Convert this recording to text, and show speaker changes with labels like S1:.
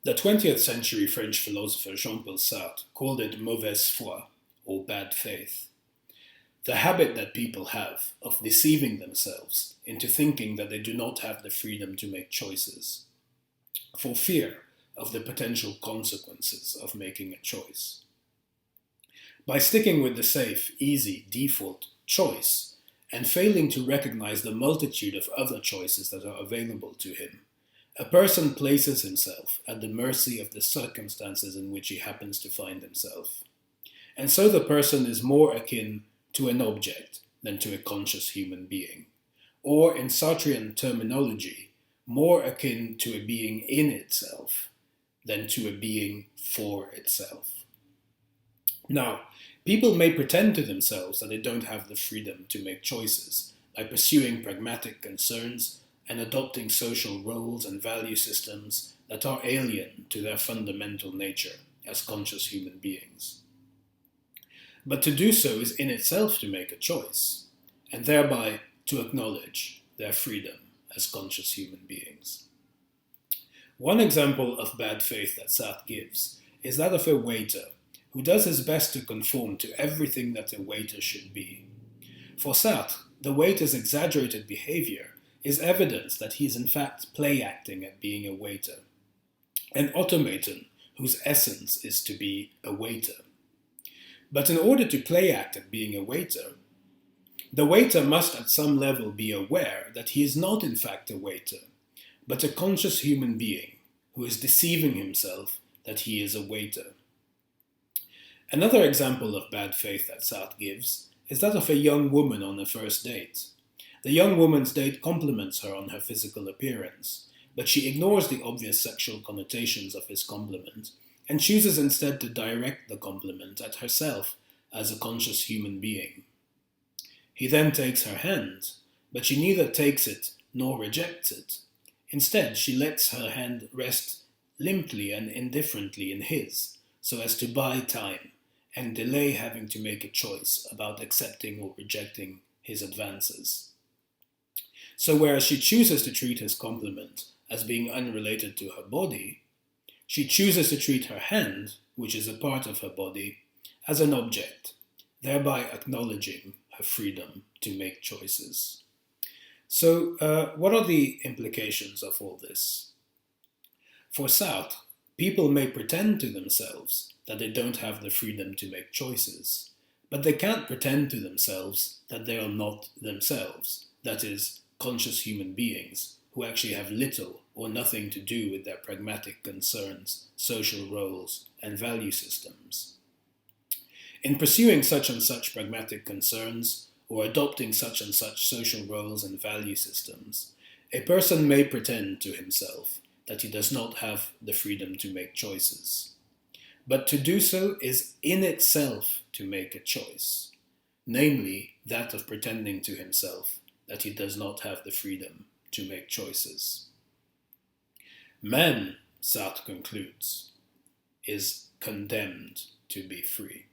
S1: The 20th century French philosopher Jean-Paul Sartre called it mauvaise foi, or bad faith. The habit that people have of deceiving themselves into thinking that they do not have the freedom to make choices, for fear of the potential consequences of making a choice. By sticking with the safe, easy, default choice, and failing to recognize the multitude of other choices that are available to him, a person places himself at the mercy of the circumstances in which he happens to find himself. And so the person is more akin to an object than to a conscious human being, or in Sartrean terminology, more akin to a being in itself than to a being for itself. Now, people may pretend to themselves that they don't have the freedom to make choices by pursuing pragmatic concerns and adopting social roles and value systems that are alien to their fundamental nature as conscious human beings. But to do so is in itself to make a choice, and thereby to acknowledge their freedom as conscious human beings. One example of bad faith that Sartre gives is that of a waiter who does his best to conform to everything that a waiter should be. For Sartre, the waiter's exaggerated behavior is evidence that he is in fact play acting at being a waiter, an automaton whose essence is to be a waiter. But in order to play act at being a waiter, the waiter must at some level be aware that he is not in fact a waiter, but a conscious human being who is deceiving himself that he is a waiter. Another example of bad faith that Sartre gives is that of a young woman on a first date. The young woman's date compliments her on her physical appearance, but she ignores the obvious sexual connotations of his compliment and chooses instead to direct the compliment at herself as a conscious human being. He then takes her hand, but she neither takes it nor rejects it. Instead, she lets her hand rest limply and indifferently in his, so as to buy time and delay having to make a choice about accepting or rejecting his advances. So whereas she chooses to treat his compliment as being unrelated to her body, she chooses to treat her hand, which is a part of her body, as an object, thereby acknowledging her freedom to make choices. So, what are the implications of all this? For Sartre, people may pretend to themselves that they don't have the freedom to make choices, but they can't pretend to themselves that they are not themselves, that is, conscious human beings who actually have little or nothing to do with their pragmatic concerns, social roles, and value systems. In pursuing such and such pragmatic concerns, or adopting such and such social roles and value systems, a person may pretend to himself that he does not have the freedom to make choices. But to do so is in itself to make a choice, namely that of pretending to himself that he does not have the freedom to make choices. Man, Sartre concludes, is condemned to be free.